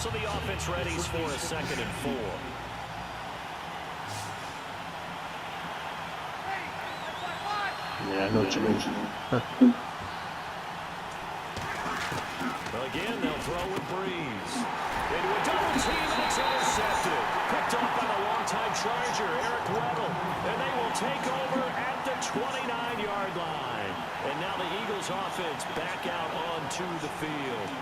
So the offense readies for a 2nd and 4. Yeah, I know what you mean. Again, they'll throw with Breeze. Into a double team, and it's intercepted. Picked off by the longtime Charger, Eric Weddle. And they will take over at the 29-yard line. And now the Eagles offense back out onto the field.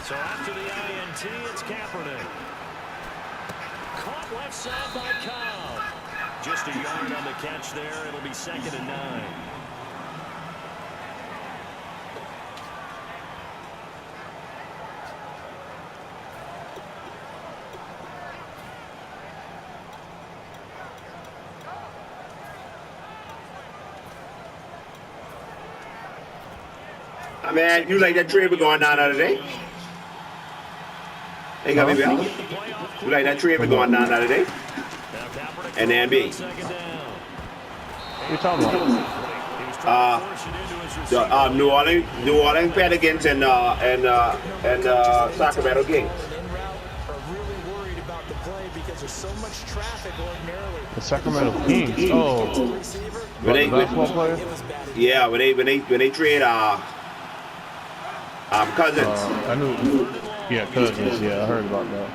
So after the INT, it's Kaepernick. Caught left side by Cobb. Just a yard on the catch there. It'll be 2nd and 9. I mean, you like that trade we're going down there today? Hey, got me back. You like that trade we're going down there today? And then B. What are you talking about? New Orleans Pelicans and Sacramento Kings. The Sacramento Kings. Oh, When they, basketball player? yeah, when they trade Cousins. I knew. Yeah, Cousins. Yeah, I heard about that.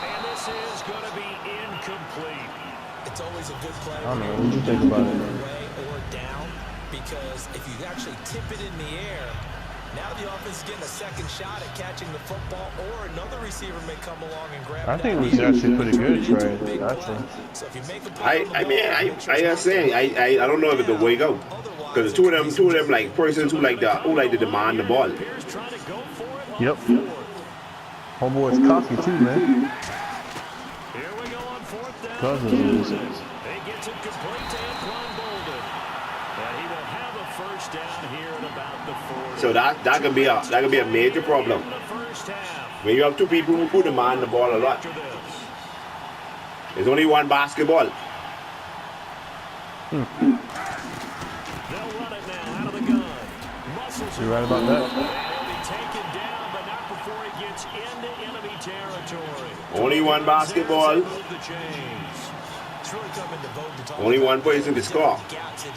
And this is going to be incomplete. It's always a good play. I don't know. What do you think about it, man? Or down, because if you actually tip it in the air, now the offense is getting a second shot at catching the football, or another receiver may come along and grab it. I think it was actually pretty good trade. Actually. So if you make a I don't know if it's the way to go. Because two of them like persons who like to demand the ball. Yep. Homeboy's cocky too, man. Here we go on 4th down. Cousins. He gets it complete to Anquan Bolden. And he will have a first down here at about the 40. So that could be a major problem. When you have two people who demand the ball a lot. There's only one basketball. They'll run it now out of the gun. You right about that? He'll be taken down, but not before he gets into enemy territory. Only one basketball. Only one person can score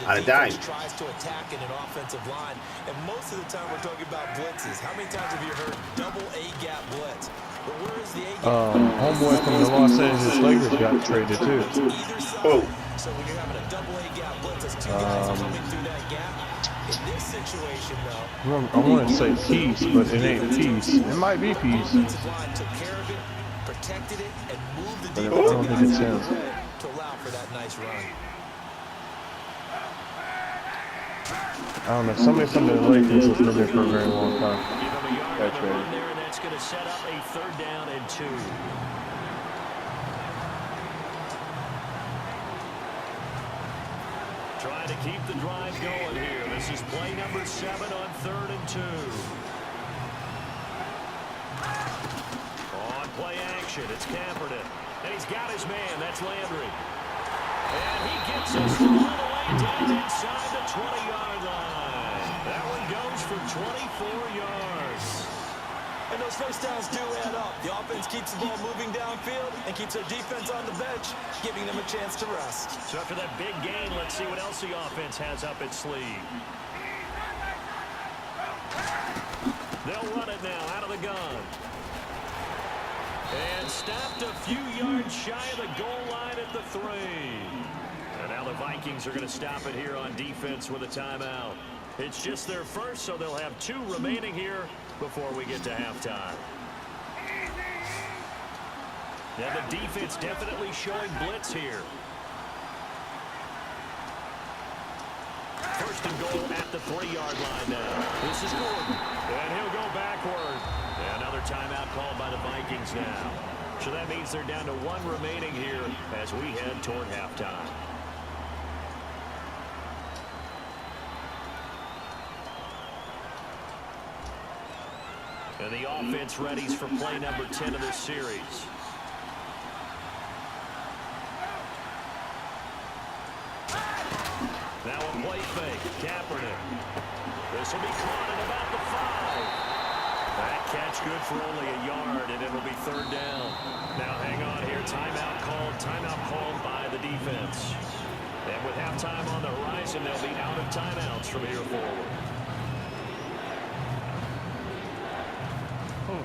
at a time. Tries to attack in an offensive line, and most of the time we're talking about blitzes. How many times have you heard double A-gap blitz? But where is the A-gap? Homeboy from the Los Angeles Lakers got traded too. Oh. So when you're having a double A-gap blitz, that's two guys coming through that gap. In this situation, though, I want to say Peace, but it ain't Peace. It might be Peace. offensive line took care of it, protected it, and moved the But I defense don't think it's him. to allow for that nice run. I don't know. Somebody from the Lakers has been there for a very long time. Give him a yard That's on the run right. there, and that's going to set up a 3rd down and 2. Trying to keep the drive going here. This is play number 7 on 3rd and 2. On play action, it's Kaepernick. And he's got his man. That's Landry. And he gets us all the way down inside the 20-yard line. That one goes for 24 yards. And those first downs do add up. The offense keeps the ball moving downfield and keeps their defense on the bench, giving them a chance to rest. So after that big gain, let's see what else the offense has up its sleeve. They'll run it now out of the gun. And stopped a few yards shy of the goal line at the 3. And now the Vikings are going to stop it here on defense with a timeout. It's just their first, so they'll have 2 remaining here before we get to halftime. Now the defense definitely showing blitz here. First and goal at the 3-yard line now. This is Gordon. And he'll go backward. Another timeout called by the Vikings now. So that means they're down to 1 remaining here as we head toward halftime. And the offense readies for play number 10 of this series. Now a play fake. Kaepernick. This will be caught at about the 5. That catch good for only a yard, and it'll be third down. Now hang on here. Timeout called by the defense. And with halftime on the horizon, they'll be out of timeouts from here forward.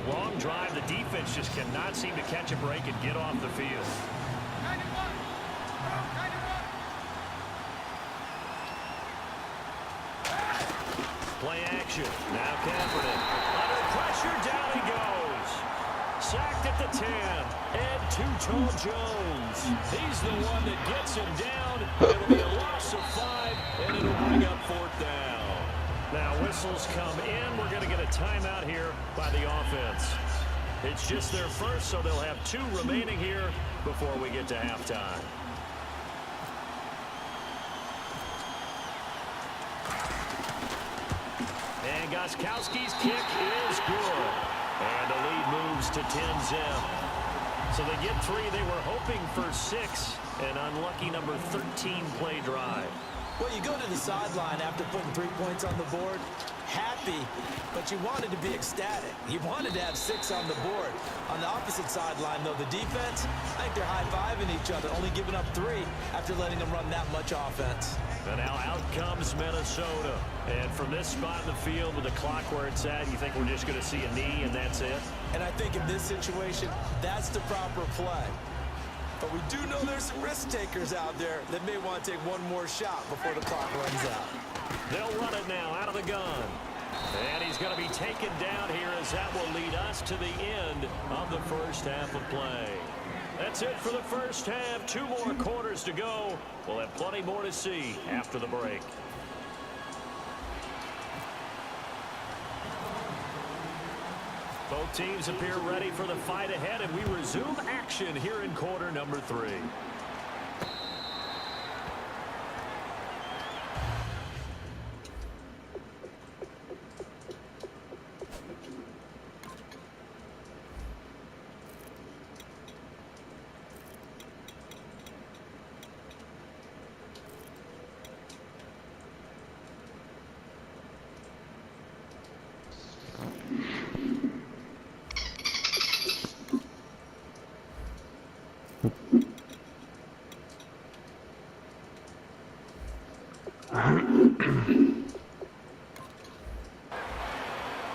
Long drive. The defense just cannot seem to catch a break and get off the field. Play action. Now Kaepernick. Under pressure, down he goes. Sacked at the 10. And Two-Tone Jones. He's the one that gets him down. It'll be a loss of 5, and it'll bring up fourth down. Now whistles come in. We're going to get a timeout here by the offense. It's just their first, so they'll have 2 remaining here before we get to halftime. And Gostkowski's kick is good. And the lead moves to 10-zip. So they get 3. They were hoping for 6. An unlucky number 13 play drive. Well, you go to the sideline after putting 3 points on the board, happy, but you wanted to be ecstatic. You wanted to have 6 on the board. On the opposite sideline, though, the defense, I think they're high-fiving each other, only giving up 3 after letting them run that much offense. And now out comes Minnesota. And from this spot in the field with the clock where it's at, you think we're just going to see a knee and that's it? And I think in this situation, that's the proper play. But we do know there's some risk takers out there that may want to take one more shot before the clock runs out. They'll run it now out of the gun. And he's going to be taken down here as that will lead us to the end of the first half of play. That's it for the first half. 2 more quarters to go. We'll have plenty more to see after the break. Both teams appear ready for the fight ahead, and we resume action here in quarter number 3.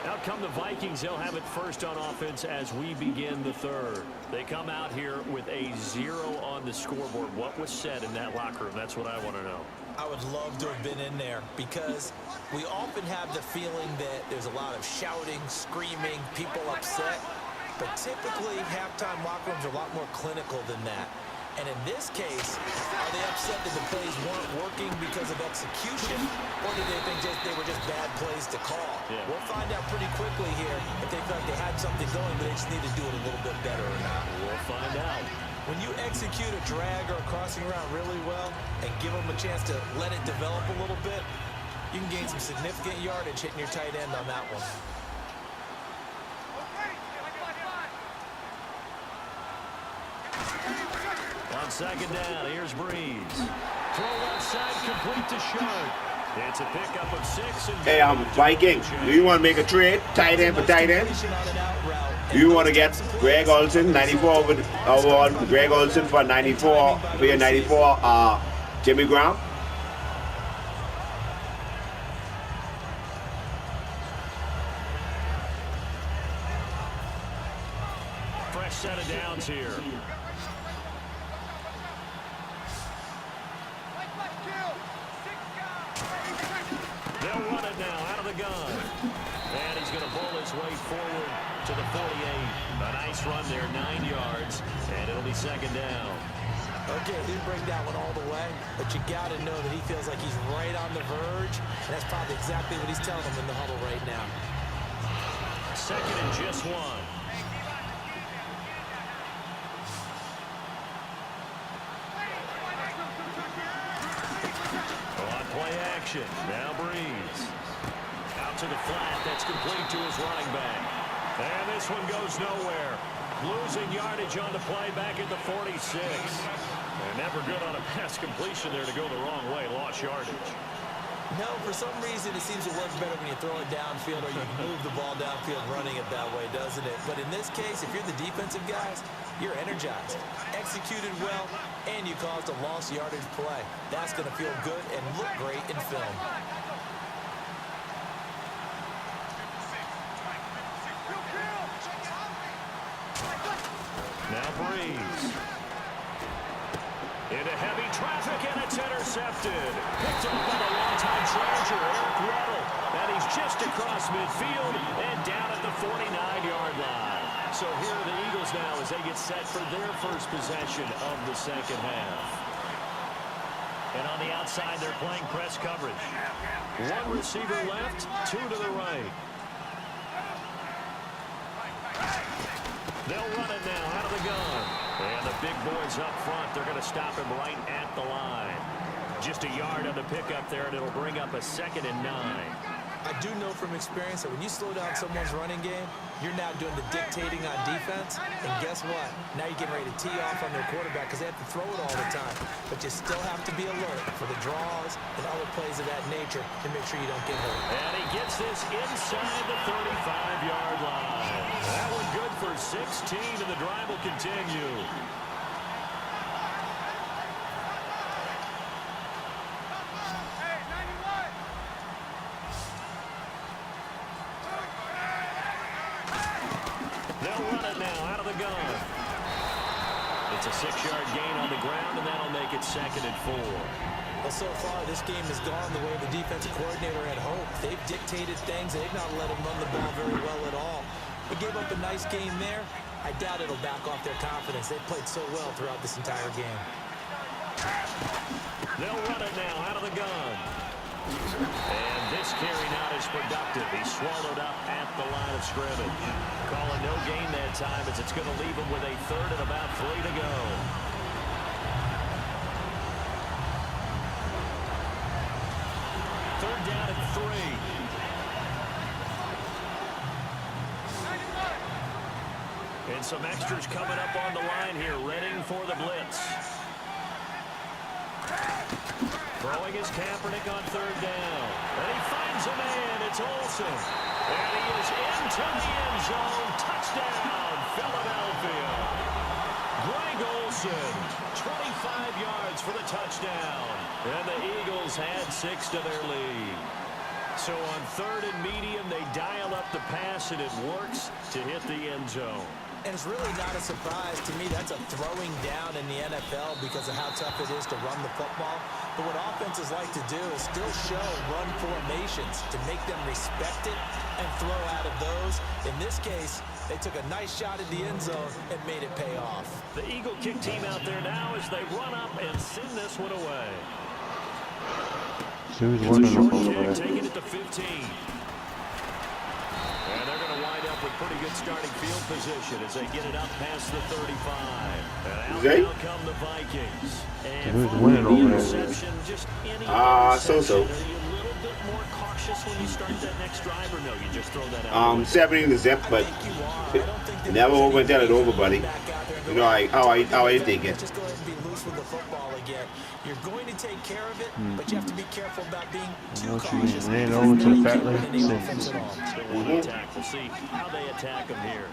Out come the Vikings. They'll have it first on offense as we begin the third. They come out here with a 0 on the scoreboard. What was said in that locker room? That's what I want to know. I would love to have been in there because we often have the feeling that there's a lot of shouting, screaming, people upset. But typically, halftime locker rooms are a lot more clinical than that. And in this case, are they upset that the plays weren't working because of execution, or do they think they were just bad plays to call? Yeah. We'll find out pretty quickly here if they felt they had something going, but they just need to do it a little bit better or not. We'll find out. When you execute a drag or a crossing route really well and give them a chance to let it develop a little bit, you can gain some significant yardage hitting your tight end on that one. On second down, here's Breeze. Throw left side, complete to Sharp. It's a pickup of 6. And Hey, Vikings, do you want to make a trade? Tight end for tight end? Do you want to get Greg Olsen, 94 with Greg Olsen for 94 for your 94 Jimmy Graham? Fresh set of downs here. They'll run it now out of the gun. And he's going to bowl his way forward to the 48. A nice run there, 9 yards, and it'll be second down. Okay, didn't bring that one all the way, but you got to know that he feels like he's right on the verge, and that's probably exactly what he's telling them in the huddle right now. Second and just 1. On play action, now Breeze. Out to the flat, that's complete to his running back. And this one goes nowhere. Losing yardage on the play back at the 46. And never good on a pass completion there to go the wrong way. Lost yardage. No, for some reason it seems to work better when you throw it downfield or you move the ball downfield running it that way, doesn't it? But in this case, if you're the defensive guys, you're energized, executed well, and you caused a lost yardage play. That's going to feel good and look great in film. Now Breeze. Into heavy traffic, and it's intercepted. Picked up by the longtime Charger, Eric Weddle. And he's just across midfield and down at the 49-yard line. So here are the Eagles now as they get set for their first possession of the second half. And on the outside, they're playing press coverage. One receiver left, two to the right. They'll run it now out of the gun. And the big boys up front, they're going to stop him right at the line. Just a yard on the pickup there, and it'll bring up a 2nd and 9. I do know from experience that when you slow down someone's running game, you're now doing the dictating on defense. And guess what? Now you're getting ready to tee off on their quarterback because they have to throw it all the time. But you still have to be alert for the draws and other plays of that nature to make sure you don't get hurt. And he gets this inside the 35-yard line. That one good for 16, and the drive will continue. They'll run it now out of the gun. It's a 6-yard gain on the ground, and that'll make it 2nd and 4. Well, so far, this game has gone the way the defensive coordinator had hoped. They've dictated things. They've not let them run the ball very well at all. They gave up a nice game there. I doubt it'll back off their confidence. They've played so well throughout this entire game. They'll run it now out of the gun. And this carry not as productive. He's swallowed up at the line of scrimmage. Calling no gain that time as it's going to leave him with a 3rd and about 3 to go. Third down at 3. And some extras coming up on the line here, ready for the blitz. Throwing his Kaepernick on 3rd down. And he finds a man. It's Olsen. And he is into the end zone. Touchdown, Philadelphia. Greg Olsen, 25 yards for the touchdown. And the Eagles had 6 to their lead. So on 3rd and medium, they dial up the pass, and it works to hit the end zone. And it's really not a surprise to me. That's a throwing down in the NFL because of how tough it is to run the football. But what offenses like to do is still show run formations to make them respect it and throw out of those. In this case, they took a nice shot at the end zone and made it pay off. The Eagle kick team out there now as they run up and send this one away. Who's It's a winning short the kick, taking it to 15. And they're going to wind up with pretty good starting field position as they get it up past the 35. And out now come the Vikings. And who's winning the over interception, just any so-so. interception, are you a little bit more cautious when you start that next drive, or no, you just throw that out? 7 the zip, but never over and tell it over, buddy. You know how I think it. Just go ahead and be loose with the football again. You're going to take care of it, but you have to be careful about being too cautious. Ran over to the fat lady. Still want to attack. We'll see how they attack them here.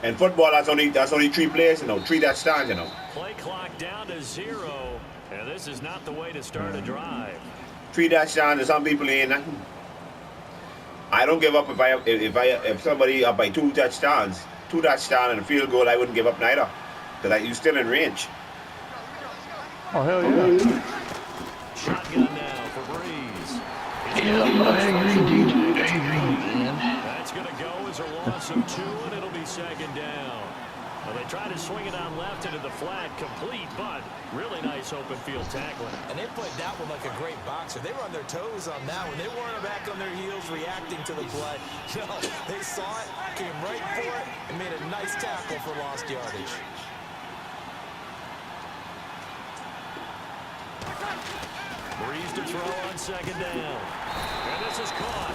And football, that's only 3 plays, 3 touchdowns, Play clock down to 0, and this is not the way to start a drive. 3 touchdowns, and some people ain't nothing. I don't give up if somebody up by 2 touchdowns and a field goal. I wouldn't give up neither, because you're still in range. Oh, hell yeah. Shotgun now for Breeze. Yeah, I agree, DJ. I agree, man. That's going to go as a loss of 2, and it'll be 2nd down. Well, they try to swing it on left into the flat, complete, but really nice open field tackling. And they played that one like a great boxer. They were on their toes on that one. They weren't back on their heels reacting to the play. No, they saw it, came right for it, and made a nice tackle for lost yardage. Breeze to throw on 2nd down. And this is caught.